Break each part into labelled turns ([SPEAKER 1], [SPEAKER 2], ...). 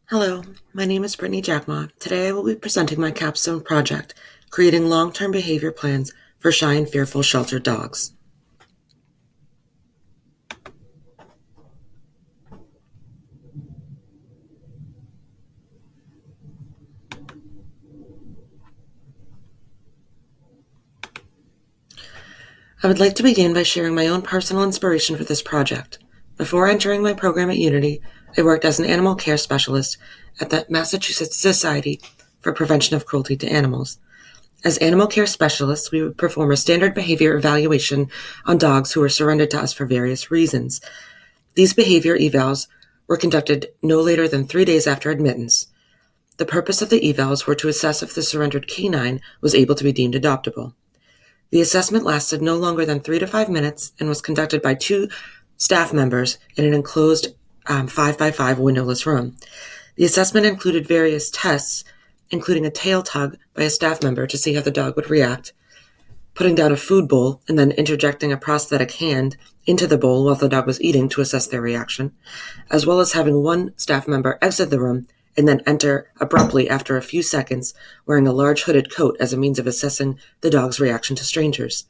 [SPEAKER 1] Hello, my name is Brittany Jackma. Today I will be presenting my capstone project, creating long-term behavior plans for shy and fearful sheltered dogs. I would like to begin by sharing my own personal inspiration for this project. Before entering my program at Unity, I worked as an animal care specialist at the Massachusetts Society for Prevention of Cruelty to Animals. As animal care specialists, we would perform a standard behavior evaluation on dogs who were surrendered to us for various reasons. These behavior evals were conducted no later than 3 days after admittance. The purpose of the evals were to assess if the surrendered canine was able to be deemed adoptable. The assessment lasted no longer than 3 to 5 minutes and was conducted by 2 staff members in an enclosed 5x5 windowless room. The assessment included various tests, including a tail tug by a staff member to see how the dog would react, putting down a food bowl and then interjecting a prosthetic hand into the bowl while the dog was eating to assess their reaction, as well as having one staff member exit the room and then enter abruptly after a few seconds wearing a large hooded coat as a means of assessing the dog's reaction to strangers.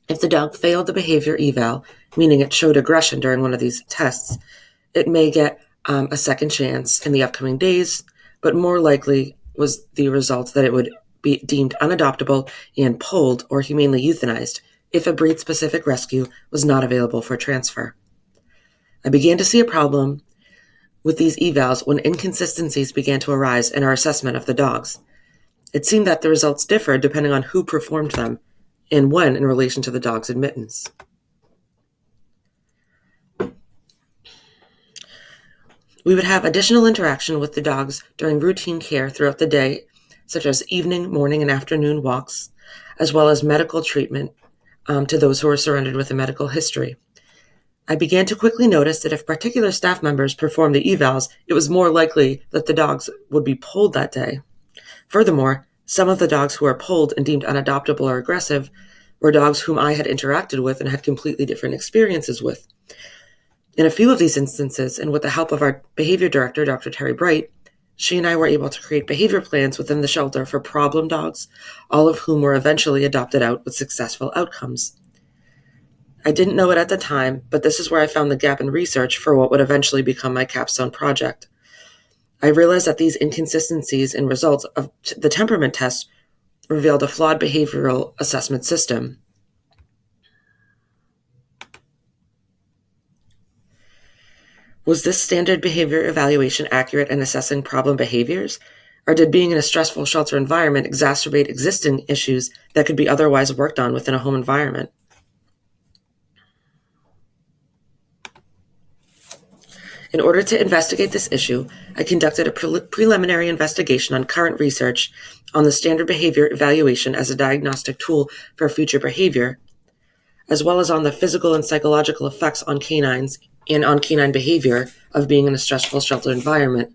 [SPEAKER 1] If the dog failed the behavior eval, meaning it showed aggression during one of these tests, it may get a second chance in the upcoming days, but more likely was the result that it would be deemed unadoptable and pulled or humanely euthanized if a breed-specific rescue was not available for transfer. I began to see a problem with these evals when inconsistencies began to arise in our assessment of the dogs. It seemed that the results differed depending on who performed them and when in relation to the dog's admittance. We would have additional interaction with the dogs during routine care throughout the day, such as evening, morning, and afternoon walks, as well as medical treatment to those who were surrendered with a medical history. I began to quickly notice that if particular staff members performed the evals, it was more likely that the dogs would be pulled that day. Furthermore, some of the dogs who were pulled and deemed unadoptable or aggressive were dogs whom I had interacted with and had completely different experiences with. In a few of these instances, and with the help of our behavior director, Dr. Terry Bright, she and I were able to create behavior plans within the shelter for problem dogs, all of whom were eventually adopted out with successful outcomes. I didn't know it at the time, but this is where I found the gap in research for what would eventually become my capstone project. I realized that these inconsistencies in results of the temperament test revealed a flawed behavioral assessment system. Was this standard behavior evaluation accurate in assessing problem behaviors? Or did being in a stressful shelter environment exacerbate existing issues that could be otherwise worked on within a home environment? In order to investigate this issue, I conducted a preliminary investigation on current research on the standard behavior evaluation as a diagnostic tool for future behavior, as well as on the physical and psychological effects on canines and on canine behavior of being in a stressful shelter environment,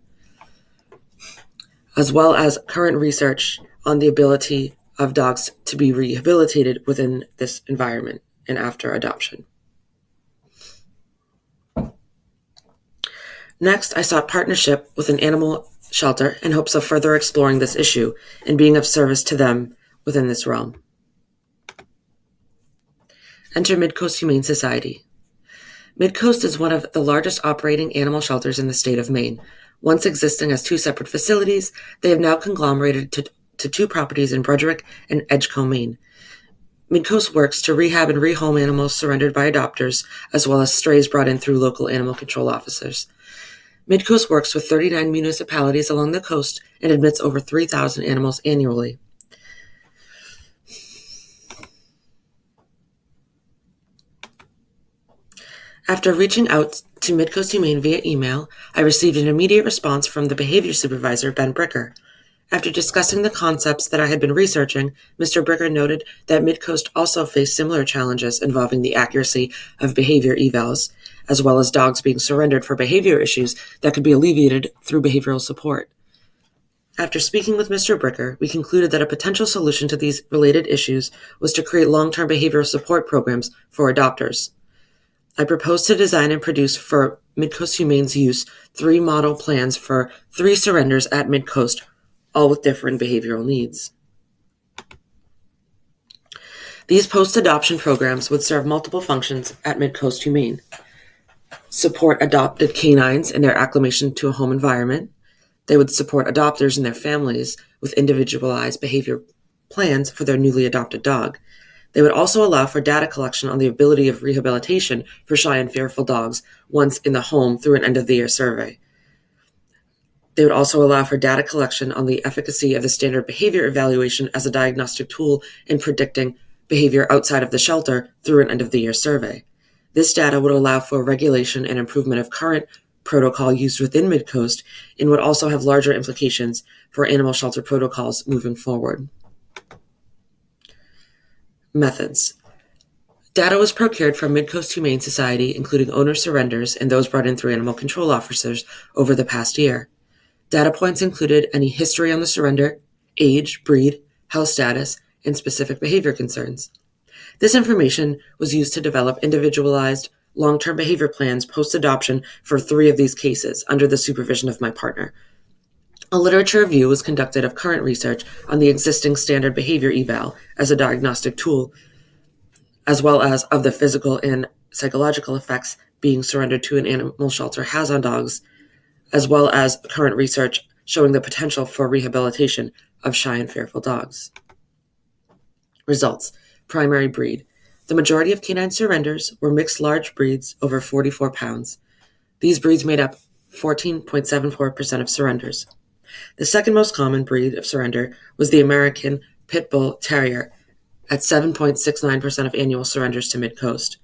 [SPEAKER 1] as well as current research on the ability of dogs to be rehabilitated within this environment and after adoption. Next, I sought partnership with an animal shelter in hopes of further exploring this issue and being of service to them within this realm. Enter Midcoast Humane Society. Midcoast is one of the largest operating animal shelters in the state of Maine. Once existing as 2 separate facilities, they have now conglomerated to 2 properties in Brunswick and Edgecombe, Maine. Midcoast works to rehab and rehome animals surrendered by adopters, as well as strays brought in through local animal control officers. Midcoast works with 39 municipalities along the coast and admits over 3,000 animals annually. After reaching out to Midcoast Humane via email, I received an immediate response from the behavior supervisor, Ben Bricker. After discussing the concepts that I had been researching, Mr. Bricker noted that Midcoast also faced similar challenges involving the accuracy of behavior evals, as well as dogs being surrendered for behavior issues that could be alleviated through behavioral support. After speaking with Mr. Bricker, we concluded that a potential solution to these related issues was to create long-term behavioral support programs for adopters. I propose to design and produce for Midcoast Humane's use 3 model plans for 3 surrenders at Midcoast, all with different behavioral needs. These post-adoption programs would serve multiple functions at Midcoast Humane: support adopted canines in their acclimation to a home environment. They would support adopters and their families with individualized behavior plans for their newly adopted dog. They would also allow for data collection on the ability of rehabilitation for shy and fearful dogs once in the home through an end-of-the-year survey. They would also allow for data collection on the efficacy of the standard behavior evaluation as a diagnostic tool in predicting behavior outside of the shelter through an end-of-the-year survey. This data would allow for regulation and improvement of current protocol used within Midcoast and would also have larger implications for animal shelter protocols moving forward. Methods. Data was procured from Midcoast Humane Society, including owner surrenders and those brought in through animal control officers over the past year. Data points included any history on the surrender, age, breed, health status, and specific behavior concerns. This information was used to develop individualized long-term behavior plans post-adoption for 3 of these cases under the supervision of my partner. A literature review was conducted of current research on the existing standard behavior eval as a diagnostic tool, as well as of the physical and psychological effects being surrendered to an animal shelter has on dogs, as well as current research showing the potential for rehabilitation of shy and fearful dogs. Results. Primary breed. The majority of canine surrenders were mixed large breeds over 44 pounds. These breeds made up 14.74% of surrenders. The second most common breed of surrender was the American Pit Bull Terrier at 7.69% of annual surrenders to Midcoast.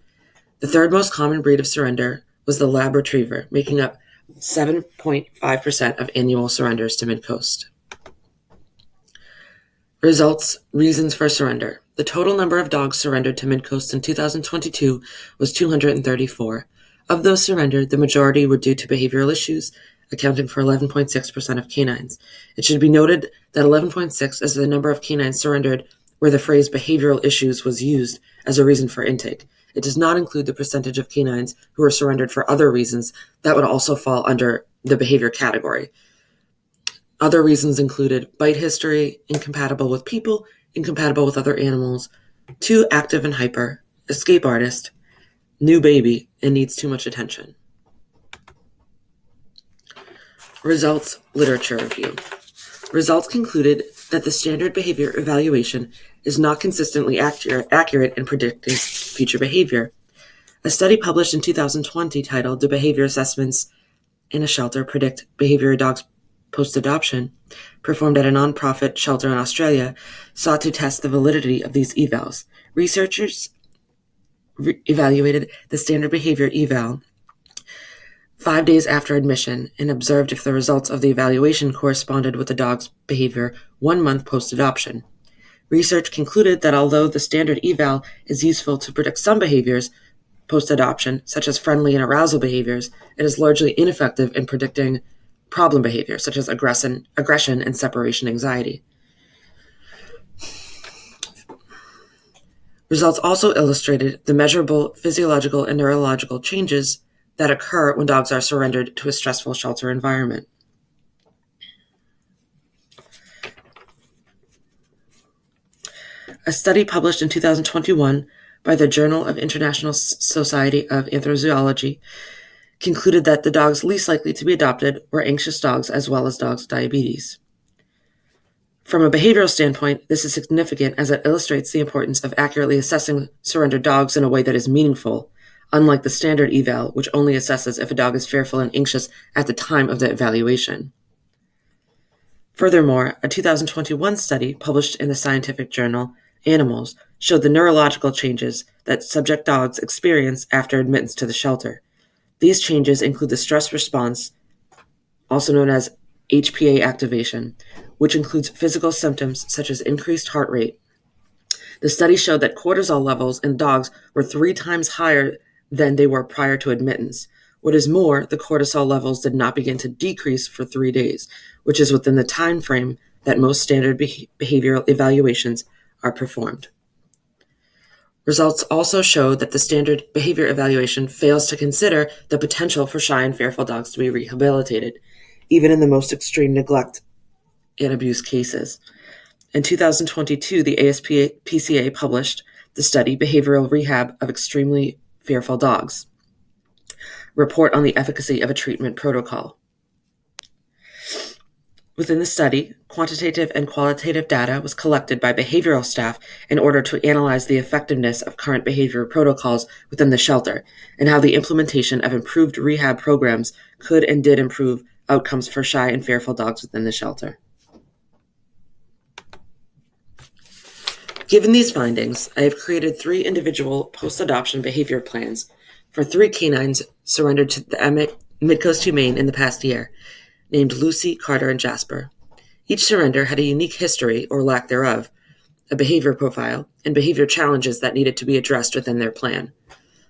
[SPEAKER 1] The third most common breed of surrender was the Lab Retriever, making up 7.5% of annual surrenders to Midcoast. Results, reasons for surrender. The total number of dogs surrendered to Midcoast in 2022 was 234. Of those surrendered, the majority were due to behavioral issues, accounting for 11.6% of canines. It should be noted that 11.6 is the number of canines surrendered where the phrase behavioral issues was used as a reason for intake. It does not include the percentage of canines who were surrendered for other reasons that would also fall under the behavior category. Other reasons included bite history, incompatible with people, incompatible with other animals, too active and hyper, escape artist, new baby, and needs too much attention. Results, literature review. Results concluded that the standard behavior evaluation is not consistently accurate in predicting future behavior. A study published in 2020 titled "Do Behavior Assessments in a Shelter Predict Behavior of Dogs Post-Adoption?" performed at a nonprofit shelter in Australia sought to test the validity of these evals. Researchers evaluated the standard behavior eval 5 days after admission and observed if the results of the evaluation corresponded with the dog's behavior 1 month post-adoption. Research concluded that although the standard eval is useful to predict some behaviors post-adoption, such as friendly and arousal behaviors, it is largely ineffective in predicting problem behavior, such as aggression and separation anxiety. Results also illustrated the measurable physiological and neurological changes that occur when dogs are surrendered to a stressful shelter environment. A study published in 2021 by the Journal of International Society of Anthrozoology concluded that the dogs least likely to be adopted were anxious dogs as well as dogs with diabetes. From a behavioral standpoint, this is significant as it illustrates the importance of accurately assessing surrendered dogs in a way that is meaningful, unlike the standard eval, which only assesses if a dog is fearful and anxious at the time of the evaluation. Furthermore, a 2021 study published in the scientific journal Animals showed the neurological changes that subject dogs experience after admittance to the shelter. These changes include the stress response, also known as HPA activation, which includes physical symptoms such as increased heart rate. The study showed that cortisol levels in dogs were 3 times higher than they were prior to admittance. What is more, the cortisol levels did not begin to decrease for 3 days, which is within the time frame that most standard behavioral evaluations are performed. Results also showed that the standard behavior evaluation fails to consider the potential for shy and fearful dogs to be rehabilitated, even in the most extreme neglect and abuse cases. In 2022, the ASPCA published the study Behavioral Rehab of Extremely Fearful Dogs, report on the efficacy of a treatment protocol. Within the study, quantitative and qualitative data was collected by behavioral staff in order to analyze the effectiveness of current behavior protocols within the shelter and how the implementation of improved rehab programs could and did improve outcomes for shy and fearful dogs within the shelter. Given these findings, I have created 3 individual post-adoption behavior plans for 3 canines surrendered to the Midcoast Humane in the past year, named Lucy, Carter, and Jasper. Each surrender had a unique history, or lack thereof, a behavior profile, and behavior challenges that needed to be addressed within their plan.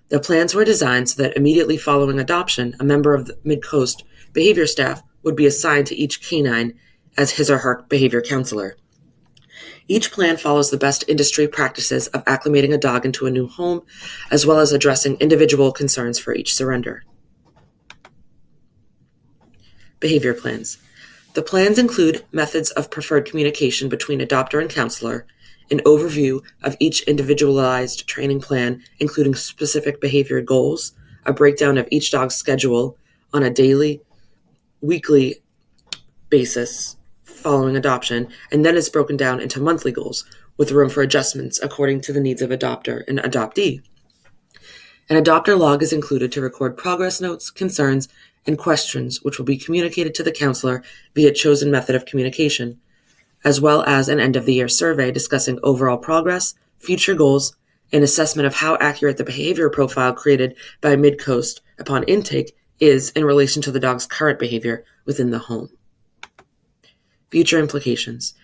[SPEAKER 1] The plans were designed so that immediately following adoption, a member of the Midcoast behavior staff would be assigned to each canine as his or her behavior counselor. Each plan follows the best industry practices of acclimating a dog into a new home, as well as addressing individual concerns for each surrender. Behavior plans. The plans include methods of preferred communication between adopter and counselor, an overview of each individualized training plan, including specific behavior goals, a breakdown of each dog's schedule on a daily, weekly basis following adoption, and then it's broken down into monthly goals, with room for adjustments according to the needs of adopter and adoptee. An adopter log is included to record progress notes, concerns, and questions which will be communicated to the counselor via chosen method of communication, as well as an end-of-the-year survey discussing overall progress, future goals, and assessment of how accurate the behavior profile created by Midcoast upon intake is in relation to the dog's current behavior within the home. Future implications.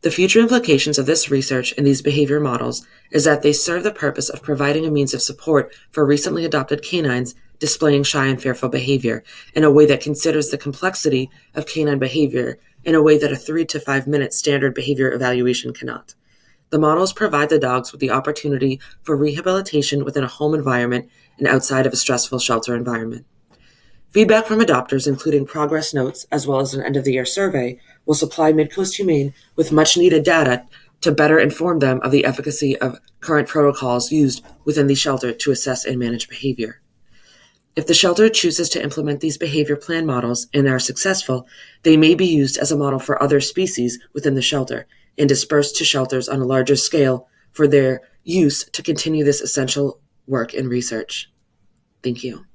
[SPEAKER 1] The future implications of this research and these behavior models is that they serve the purpose of providing a means of support for recently adopted canines displaying shy and fearful behavior in a way that considers the complexity of canine behavior in a way that a 3 to 5 minute standard behavior evaluation cannot. The models provide the dogs with the opportunity for rehabilitation within a home environment and outside of a stressful shelter environment. Feedback from adopters, including progress notes as well as an end-of-the-year survey, will supply Midcoast Humane with much-needed data to better inform them of the efficacy of current protocols used within the shelter to assess and manage behavior. If the shelter chooses to implement these behavior plan models and are successful, they may be used as a model for other species within the shelter and dispersed to shelters on a larger scale for their use to continue this essential work and research. Thank you.